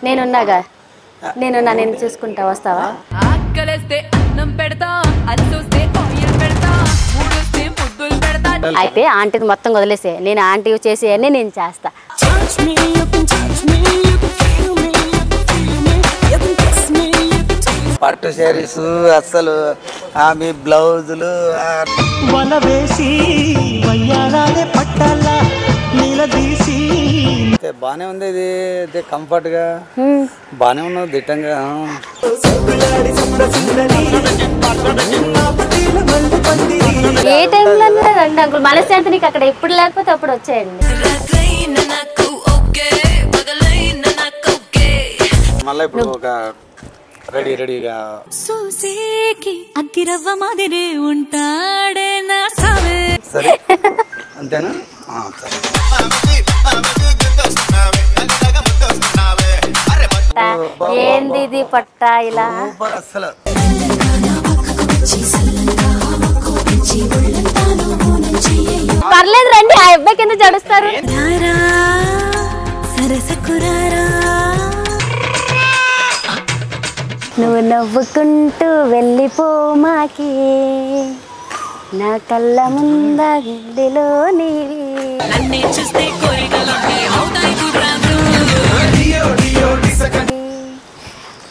నేనున్నాగా నేను చూసుకుంటా వస్తావా అయితే ఆంటీది మొత్తం వదిలేసే నేను ఆంటీ చేసేయన్నీ నేను చేస్తా పట్టు శారీస్ అసలు మీ బ్లౌజులు బానే ఉంది ఇది కంఫర్ట్ గా బానే ఉన్నది దిట్టంగా ఏ టైంలో రండి అంకుల్ మనశ్శాంతి నీకు అక్కడ ఎప్పుడు లేకపోతే అప్పుడు వచ్చేయండి మళ్ళీ ఇప్పుడు ఒక రెడీగా అగ్గిరవ్వ మాదిరే ఉంటాడే నా సరే అంతేనా ఏంది ఇది పట్ట ఇలా అసలు పర్లేదు రండి ఆ అబ్బాయి కింద జడుస్తారు నువ్వు నవ్వుకుంటూ వెళ్ళిపో మాకి నా కళ్ళ ముందా గుండెలో నీవి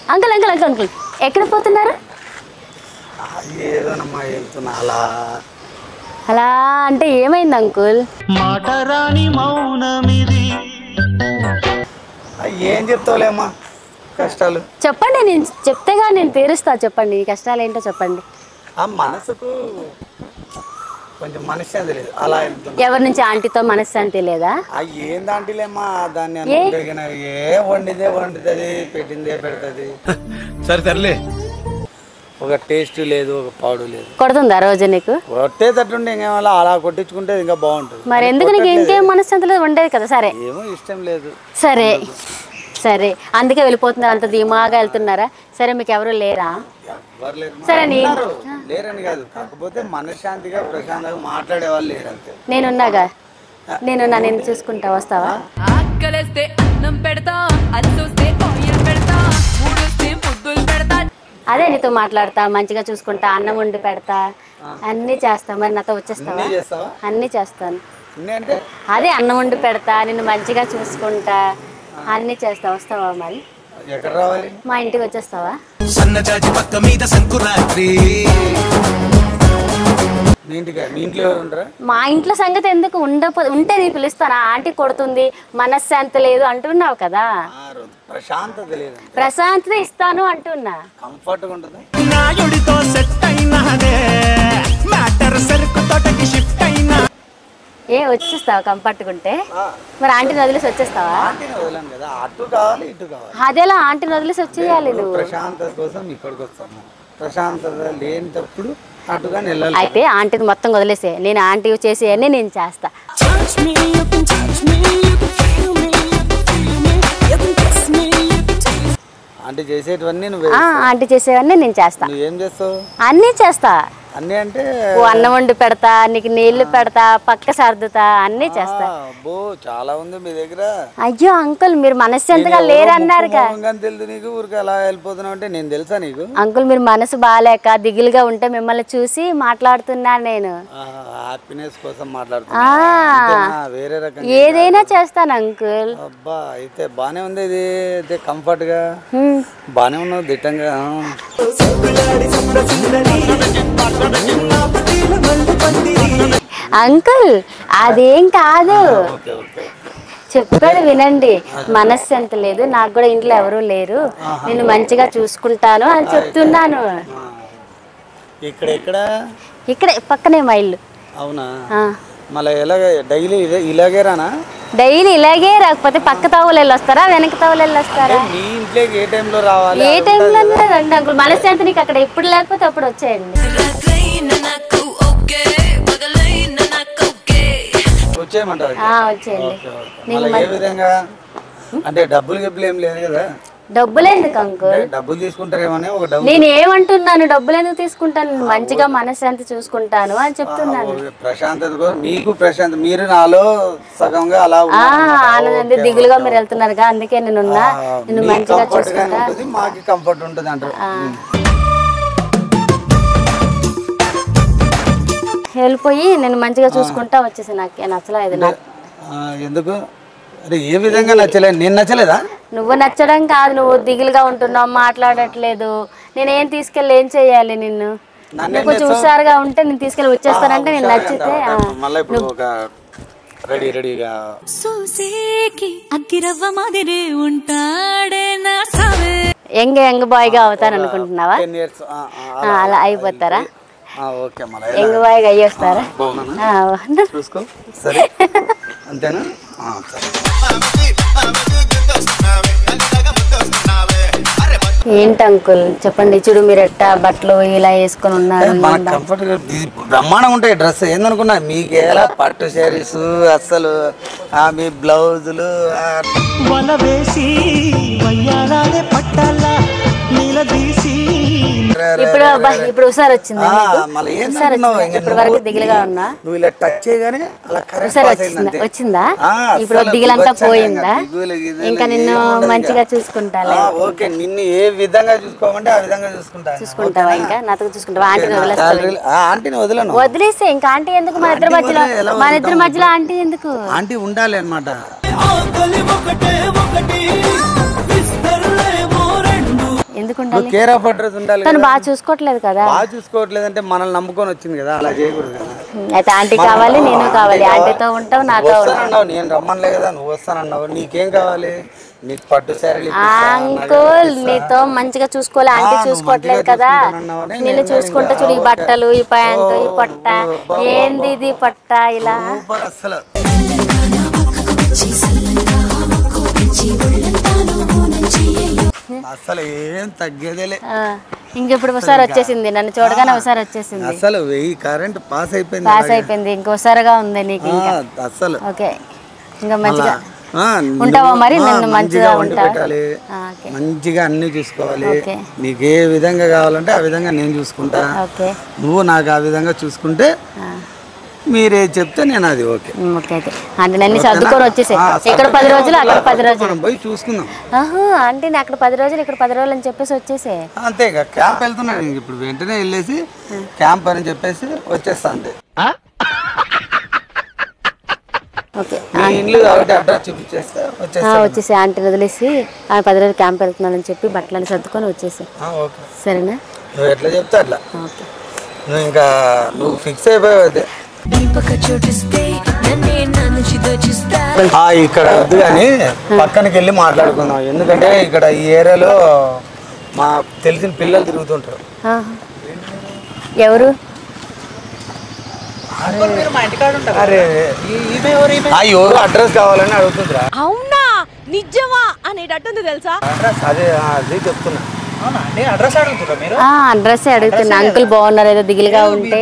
అంకుల్ అంకుల్ అంకుల్ అంకుల్ ఎక్కడ పోతున్నారు అలా అంటే ఏమైంది అంకుల్ మాట రాని మౌనమిది ఏం చెప్తావులేమ్మా కష్టాలు చెప్పండి నేను చెప్తేగా నేను తీరుస్తా చెప్పండి ఈ కష్టాలు ఏంటో చెప్పండి ఆ మనసుకు కొంచెం మనశ్శాంతి లేదు అలా ఎవరి నుంచి ఆంటీతో మనశ్శాంతి లేదా ఏంది ఆంటీలేమ్మా దాన్ని ఏ వండుతుంది పెట్టిందే పెడుతుంది సరే సర్లే ఒక టేస్ట్ లేదు ఒక పాడు లేదు కొడుతుందా రోజు నీకు కొట్టేటట్టుండే ఇంకేమో అలా కొట్టించుకుంటే ఇంకా బాగుంటుంది మరి ఎందుకు నీకు ఇంకేం మనశ్శాంతి లేదు ఉండేది కదా సరే ఏమో ఇష్టం లేదు సరే సరే అందుకే వెళ్ళిపోతున్నారు అంత ధీమాగా వెళ్తున్నారా సరే మీకు ఎవరు లేరా సరే లేరని కాదు కాకపోతే మనశ్శాంతిగా ప్రశాంతంగా మాట్లాడే వాళ్ళు లేరు అంతే నేనున్నాగా నేను చూసుకుంటా వస్తావా అదే నీతో మాట్లాడతా మంచిగా చూసుకుంటా అన్నం వండి పెడతా అన్ని చేస్తా మరి నాతో వచ్చేస్తావా అన్ని చేస్తాను అదే అన్నం వండి పెడతా నిన్ను మంచిగా చూసుకుంటా అన్ని చేస్తా వస్తావా మరి మా ఇంటికి వచ్చేస్తావా మా ఇంట్లో సంగతి ఎందుకు ఉంటే నేను పిలుస్తాను ఆంటీ కొడుతుంది మనశ్శాంతి లేదు అంటున్నావు కదా ప్రశాంతత ఇస్తాను అంటున్నా ఏ వచ్చేస్తావా కంఫర్ట్గా ఉంటే మరి ఆంటీని వదిలేసి వచ్చేస్తావా అదేలా ఆంటీని వదిలేసి వచ్చేయాలి నువ్వు ప్రశాంతత కోసం ఇక్కడికి వస్తాను ప్రశాంతత లేనిటప్పుడు అయితే ఆంటీని మొత్తం వదిలేసే నేను ఆంటీ చేసేయన్నీ నేను చేస్తా ఆంటీ చేసేవన్నీ నువ్వు ఆంటీ చేసేవన్నీ నేను చేస్తా ఏం చేస్తావు అన్నీ చేస్తా అన్నీ అంటే అన్నం వండి పెడతా నీకు నీళ్లు పెడతా పక్క సర్దుతా అన్నీ చేస్తా చాలా ఉంది మీ దగ్గర అయ్యో అంకుల్ మీరు మనశ్శాంతిగా లేరన్నారుగా తెలుసు నీకు ఊరికి అలా వెళ్ళిపోతున్నావు అంటే నేను తెలుసా నీకు అంకుల్ మీరు మనసు బాగాలేక దిగులుగా ఉంటే మిమ్మల్ని చూసి మాట్లాడుతున్నాను నేను హ్యాపీనెస్ కోసం మాట్లాడుతున్నా వేరే రకం ఏదైనా చేస్తాను అంకుల్ అబ్బా అయితే బానే ఉంది ఇది కంఫర్ట్ గా బానే ఉన్నది దిట్టంగా అంకుల్ అదేం కాదు చెప్పాడు వినండి మనశ్శాంతి లేదు నాకు కూడా ఇంట్లో ఎవరూ లేరు నేను మంచిగా చూసుకుంటాను అని చెప్తున్నాను ఇక్కడే పక్కనే మా ఇల్లు అవునా మళ్ళీ డైలీ ఇలాగే రానా డైలీ ఇలాగే రాకపోతే పక్క తావులు వెళ్ళొస్తారా వెనక తావులు వెళ్ళొస్తారా ఏ టైంలో రావాలి ఏ టైంలో రండి అంకుల్ మనశ్శాంతి నీకు అక్కడ ఎప్పుడు లేకపోతే అప్పుడు వచ్చేయండి వచ్చేయమంటారు వచ్చేయండి అంటే డబ్బులు గిబ్బులు ఏం లేదు కదా డబ్బులు ఎందుకు అంకుల్? డబ్బులు తీసుకుంటారేమని ఒక డబ్బు. నేను ఏమంటున్నాను, డబ్బులు ఎందుకు తీసుకుంటాను, మంచిగా మనశ్శాంతి చూసుకుంటాను అని చెప్తున్నాను. ప్రశాంతత మీకు ప్రశాంతత, మీరు నాలో సగంగా అలా ఆనందండి, దిగులుగా మీరు వెళ్తున్నారుగా, అందుకే నేనున్నా, నేను మంచిగా చూసుకుంటా, మాకు కంఫర్ట్ ఉంటుంది అంటారు. వెళ్ళిపోయి నేను మంచిగా చూసుకుంటా వచ్చేసి నాకే నచ్చలేదు. ఎందుకు? అరే ఏ విధంగా నచ్చలేదు? నేను నచ్చలేదా? నువ్వు నచ్చడం కాదు, నువ్వు దిగులుగా ఉంటున్నావు, మాట్లాడట్లేదు. నేనేం తీసుకెళ్ళి ఏం చెయ్యాలి నిన్ను? నువ్వు కొంచెం హుషారుగా ఉంటే నేను తీసుకెళ్ళి వచ్చేస్తానంటే నేను నచ్చితే రెడీగా యంగ్ బాయ్ గా అవుతాను అనుకుంటున్నావా? అలా అయిపోతారా? యంగ్ బాయ్ గా అయ్యేస్తారా? చూసుకో సరే అంతేనా? ఏంటి అంకుల్ చెప్పండి, చూడు మీరు ఎట్టా బట్టలు ఇలా వేసుకొని ఉన్నారు, బ్రహ్మాండంగా ఉంటాయి డ్రెస్. ఏందనుకున్నా మీకు ఎలా పట్టు శారీస్, అస్సలు మీ బ్లౌజులు ఇప్పుడు హుషారు వచ్చింది, ఇప్పుడు వరకు దిగులుగా ఉన్నా, నువ్వు ఇలా టచ్ చేయగానే హుషారు వచ్చిందా? ఇప్పుడు దిగులంతా పోయిందా? ఇంకా నిన్ను మంచిగా చూసుకుంటా. ఓకే, నిన్ను ఏ విధంగా చూసుకోమంటే ఆ విధంగా చూసుకుంటావా? ఇంకా నాతో చూసుకుంటావా? ఆంటీని వదలను. వదిలేస్తే ఇంకా ఆంటీ ఎందుకు? మన ఇద్దరి మధ్యలో ఆంటీ ఎందుకు? ఆంటీ ఉండాలి అన్నమాట. ఎందుకు ఉండాలి? కేర్ ఆఫ్ అడ్రస్ ఉండాలి. తను బాగా చూసుకోవట్లేదు కదా? బాగా చూసుకోవట్లేదు అంటే మనల్ని నమ్ముకొని వచ్చింది కదా, అలా చేయకూడదు కదా. అయితే ఆంటీ కావాలి, నేను కావాలి. ఆంటీతో ఉంటావు, నాతో ఉంటావు. నేను రమ్మనలే కదా, నువ్వు వస్తానన్నావు. నీకేం కావాలి? నీకు పట్టు శారీ. అంకుల్ నీతో మంచిగా చూసుకోవాలి, ఆంటీ చూసుకోవట్లేదు కదా. నేను చూసుకుంటా చూడు, ఈ బట్టలు, ఈ ప్యాంటు, ఈ పట్ట, ఏంది ఇది పట్ట ఇలా అసలు అసలు ఏం తగ్గేదేలే. ఇంకెప్పుడు ఒకసారి వచ్చేసింది, నన్ను చూడగానే ఒకసారి వచ్చేసింది. అసలు కరెంట్ పాస్ అయిపోయింది, ఇంకోసారిగా ఉంది నీకు అసలు. ఓకే, ఇంకా మంచిగా ఉంటావా మరి? నన్ను మంచిగా పెట్టాలి, మంచిగా అన్ని చూసుకోవాలి. నీకు ఏ విధంగా కావాలంటే ఆ విధంగా నేను చూసుకుంటా, నువ్వు నాకు ఆ విధంగా చూసుకుంటే మీరే చెప్తే నేను అది ఓకే. అంటే నన్ను సర్దుకొని వచ్చేసి ఇక్కడ 10 రోజులు, అక్కడ 10 రోజులు పోయి చూసుకుందాం. అంటే అక్కడ 10 రోజులు, ఇక్కడ 10 రోజులు అని చెప్పేసి వచ్చేసే. అంతే ఇక క్యాంప్ వెళ్తున్నాను ఇప్పుడు, వెంటనే వెళ్ళేసి క్యాంప్ అని చెప్పేసి వచ్చేస్తా. అంతే. ఇల్లు కాబట్టి అడ్రస్ చూపించేస్తా వచ్చేసి ఆంటీని వదిలేసి 10 రోజులు క్యాంప్ వెళ్తున్నానని చెప్పి బట్టలని సర్దుకొని వచ్చేసి. సరేనా? నువ్వు ఎట్లా చెప్తా అట్లా. నువ్వు ఇంకా నువ్వు ఫిక్స్ అయిపోయావు. ఇక్కడ వద్దు కానీ పక్కనకి వెళ్ళి మాట్లాడుకుందాం. ఎందుకంటే ఇక్కడ ఈ ఏరియాలో మా తెలిసిన పిల్లలు తిరుగుతుంటారు. ఎవరు? ఎవరు అడ్రస్ కావాలని అడుగుతుందిరా. అవునా, నిజమా అనేటట్టుంది తెలుసా? అదే చెప్తున్నా. అడ్రస్ అడుగుతున్నా. అంకుల్ బాగున్నారు, ఏదో దిగులుగా ఉంటే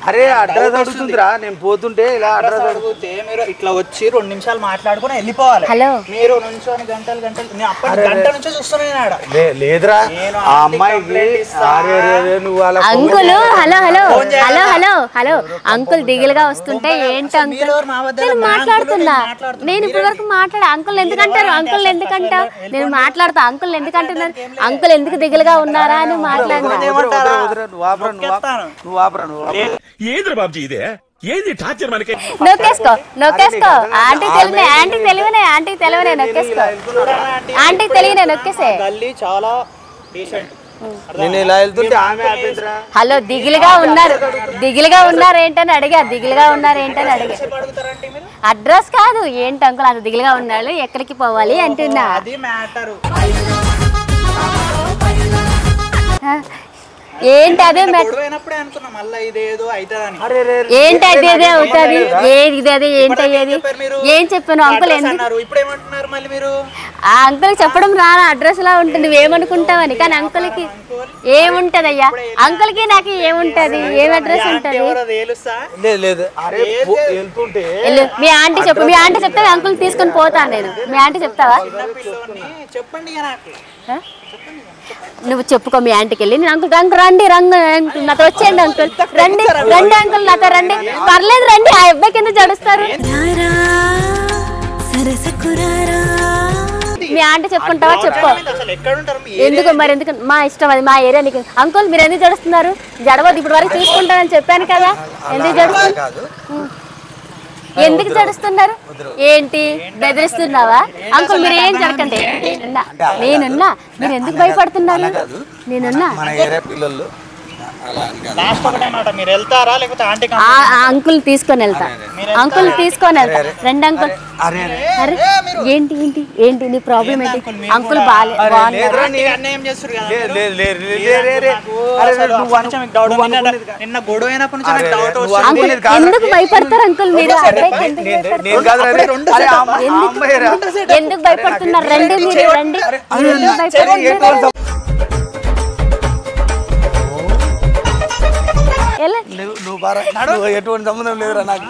అరే అడ్రస్ అడుగుతుందిరా. నేను పోతుంటే ఇలా అడ్రస్ అడిగితే మీరు ఇట్లా వచ్చి 2 నిమిషాలు మాట్లాడుకుని వెళ్ళిపోవాలి. హలో, మీరు నుంచోని గంటలు గంట నుంచి చూస్తున్నాను. లేదురా ఆ అమ్మాయికి. Uncle hello hello hello hello hello uncle దిగులుగా వస్తుంటే ఏంటి అంకుల్? నేను మాట్లాడుతున్నా. నేను ఇప్పటి వరకు మాట్లాడా. అంకుల్ ఎందుకంటారు? అంకుల్ ఎందుకంటా? నేను మాట్లాడతా. అంకుల్ ఎందుకంటున్నారు? అంకుల్ ఎందుకు దిగులుగా ఉన్నారా అని మాట్లాడినా. నొక్కేసుకో నొక్కేసుకో. ఆంటీ తెలివనే, ఆంటీ తెలివనే, ఆంటీ తెలివనే. నొక్కేసుకో, ఆంటీ తెలియనే, నొక్కేసే. హలో, దిగులుగా ఉన్నారు ఏంటని అడిగా. అడ్రస్ కాదు. ఏంటి అంకుల్ అంత దిగులుగా ఉన్నాడు, ఎక్కడికి పోవాలి అంటున్నా. ఏంటి అదే ఏంటి అదే అవుతుంది. ఏది అదే ఏంటి అయ్యేది? ఏం చెప్పాను అంకుల్? ఆ అంకుల్ చెప్పడం రారా, అడ్రస్ లా ఉంటుంది, నువ్వేమనుకుంటావని. కానీ అంకుల్కి ఏముంటది అయ్యా అంకుల్ కి నాకు ఏముంటది ఏం అడ్రస్ ఉంటది లేదు అరే వెళ్తుంటే మీ ఆంటీ చెప్పు మీ ఆంటీ చెప్తే అంకుల్ తీసుకొని పోతాను నేను మీ ఆంటీ చెప్తావా చెప్పండి నువ్వు చెప్పుకో మీ ఆంటీకి వెళ్ళి నేను అంకుల్ రంగు రండి రంగు నాతో వచ్చేయండి అంకుల్ రండి రండి అంకుల్ నాతో రండి పర్లేదు రండి ఆ అబ్బాయికి ఎందుకు జడుస్తారు మీ ఆంటీ చెప్పుకుంటావా చెప్పు ఎందుకు మరి ఎందుకు మా ఇష్టం అది మా ఏరియా నీకు అంకుల్ మీరు ఎందుకు జడుస్తున్నారు జడవద్దు ఇప్పుడు వరకు చూసుకుంటానని చెప్పాను కదా ఎందుకు జడుస్తున్నారు ఎందుకు జడుస్తున్నారు ఏంటి బెదిరిస్తున్నావా అంకుల్ మీరు ఏం జరగండి నేనున్నా మీరు ఎందుకు భయపడుతున్నారు నేనున్నా అంకుల్ తీసుకొని వెళ్తా అంకుల్ తీసుకొని వెళ్తా రెండు అంకుల్ అరే ఏంటి ఏంటి ఏంటి నీ ప్రాబ్లం ఏంటి అంకుల్ ఎందుకు భయపడతారు అంకుల్ మీరు ఎందుకు భయపడుతున్నారు రండి మీరు రండి ఎందుకు భయపడుతున్నారు నువ్వు ఎటువంటి సంబంధం లేదురా నాకు